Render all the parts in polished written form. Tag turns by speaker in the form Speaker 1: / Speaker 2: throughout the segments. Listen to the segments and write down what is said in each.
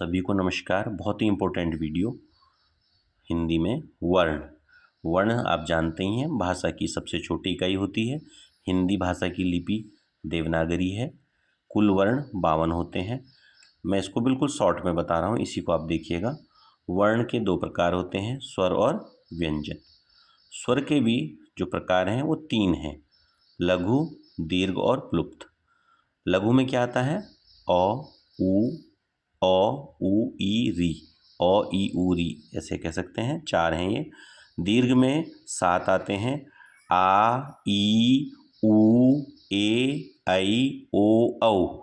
Speaker 1: सभी को नमस्कार। बहुत ही इम्पोर्टेंट वीडियो हिंदी में वर्ण। वर्ण आप जानते ही हैं, भाषा की सबसे छोटी इकाई होती है। हिंदी भाषा की लिपि देवनागरी है। कुल वर्ण 52 होते हैं। मैं इसको बिल्कुल शॉर्ट में बता रहा हूँ, इसी को आप देखिएगा। वर्ण के दो प्रकार होते हैं, स्वर और व्यंजन। स्वर के भी जो प्रकार हैं वो 3 हैं, लघु, दीर्घ और प्लुप्त। लघु में क्या आता है? अ, उ, ई, री। अ, ई, उ, री ऐसे कह सकते हैं, 4 हैं ये। दीर्घ में 7 आते हैं, आ, ई, उ, ए, ऐ, ओ, औ।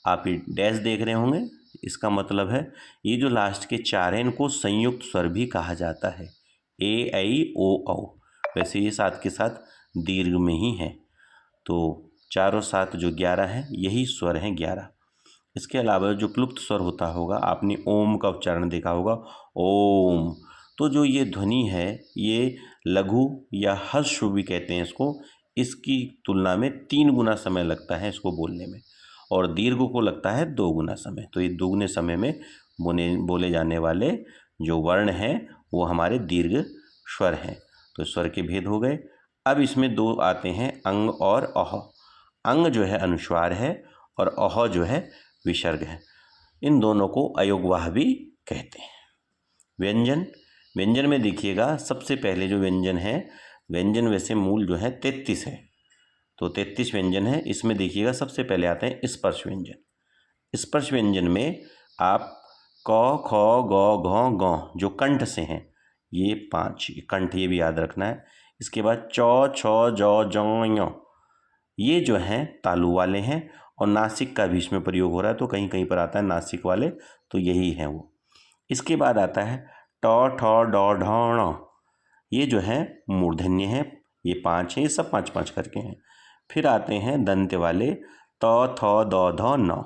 Speaker 1: आप ये डैश देख रहे होंगे, इसका मतलब है ये जो लास्ट के 4 हैं इनको संयुक्त स्वर भी कहा जाता है, ए, ऐ, ओ, औ। वैसे ये साथ के साथ दीर्घ में ही है, तो 4 और 7 जो 11 है, यही स्वर हैं 11। इसके अलावा जो प्लुप्त स्वर होता होगा, आपने ओम का उच्चारण देखा होगा, ओम। तो जो ये ध्वनि है, ये लघु या हर्ष भी कहते हैं इसको, इसकी तुलना में 3 गुना समय लगता है इसको बोलने में, और दीर्घ को लगता है 2 गुना समय। तो ये दोगुने समय में बोले जाने वाले जो वर्ण हैं वो हमारे दीर्घ स्वर हैं। तो स्वर के भेद हो गए। अब इसमें 2 आते हैं, अंग और अह। अंग जो है अनुस्वार है और अह जो है विसर्ग है। इन दोनों को अयोगवाह भी कहते हैं। व्यंजन। व्यंजन में देखिएगा, सबसे पहले जो व्यंजन है, व्यंजन वैसे मूल जो है 33 है, तो 33 व्यंजन है। इसमें देखिएगा सबसे पहले आते हैं स्पर्श व्यंजन। स्पर्श व्यंजन में आप क, ख, ग, घ, ङ जो कंठ से हैं, ये 5 कंठ, ये भी याद रखना है। इसके बाद च, छ, ज, ञ, ये जो हैं तालु वाले हैं, और नासिक का भी इसमें प्रयोग हो रहा है, तो कहीं कहीं पर आता है नासिक वाले, तो यही हैं वो। इसके बाद आता है ट, ठ, ड, ढ, ण, ये जो है मूर्धन्य है, ये 5 हैं, ये सब 5-5 करके हैं। फिर आते हैं दंत्य वाले, त, थ, द, ध, न,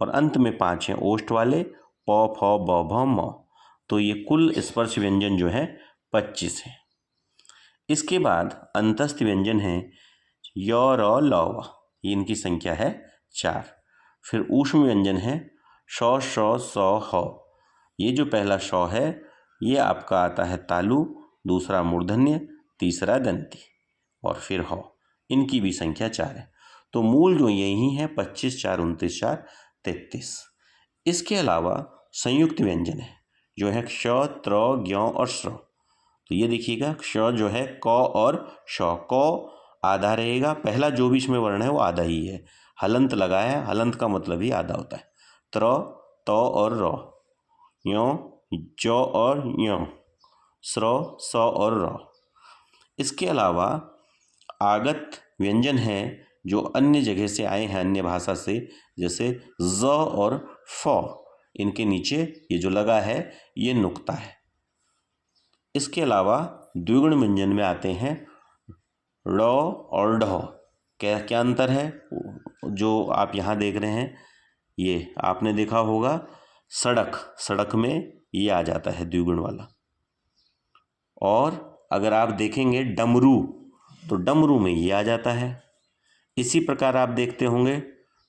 Speaker 1: और अंत में 5 हैं ओष्ठ वाले, प, फ, ब, भ, म। तो ये कुल स्पर्श व्यंजन जो है 25 है। इसके बाद अंतस्थ व्यंजन है य, र, ल, व, ये इनकी संख्या है 4। फिर ऊष्म व्यंजन है श, श, स, ह। ये जो पहला श है ये आपका आता है तालु, दूसरा मूर्धन्य, तीसरा दंती, और फिर ह। इनकी भी संख्या 4 है। तो मूल जो यही है 25, 4, 29, 4, 33। इसके अलावा संयुक्त व्यंजन है जो है क्ष, त्र, ज्ञ और श्र। तो ये देखिएगा, क्ष जो है क और श। क आधा रहेगा, पहला जो भी इसमें वर्ण है वो आधा ही है। हलंत लगाया है, हलंत का मतलब ही आधा होता है। त्र, त और र, य, ज और ञ, स्र, स और र। इसके अलावा आगत व्यंजन है जो अन्य जगह से आए हैं, अन्य भाषा से, जैसे ज और फ, इनके नीचे ये जो लगा है ये नुक्ता है। इसके अलावा द्विगुण व्यंजन में आते हैं ड़ और ढ। क्या क्या अंतर है? जो आप यहाँ देख रहे हैं, ये आपने देखा होगा सड़क, सड़क में ये आ जाता है द्विगुण वाला। और अगर आप देखेंगे डमरू, तो डमरू में ये आ जाता है। इसी प्रकार आप देखते होंगे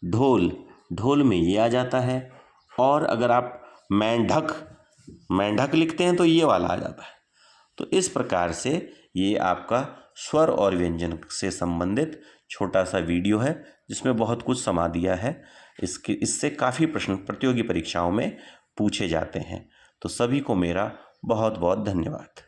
Speaker 1: ढोल, ढोल में ये आ जाता है। और अगर आप मेंढक, मेंढक लिखते हैं तो ये वाला आ जाता है। तो इस प्रकार से ये आपका स्वर और व्यंजन से संबंधित छोटा सा वीडियो है, जिसमें बहुत कुछ समा दिया है। इससे काफ़ी प्रश्न प्रतियोगी परीक्षाओं में पूछे जाते हैं। तो सभी को मेरा बहुत बहुत धन्यवाद।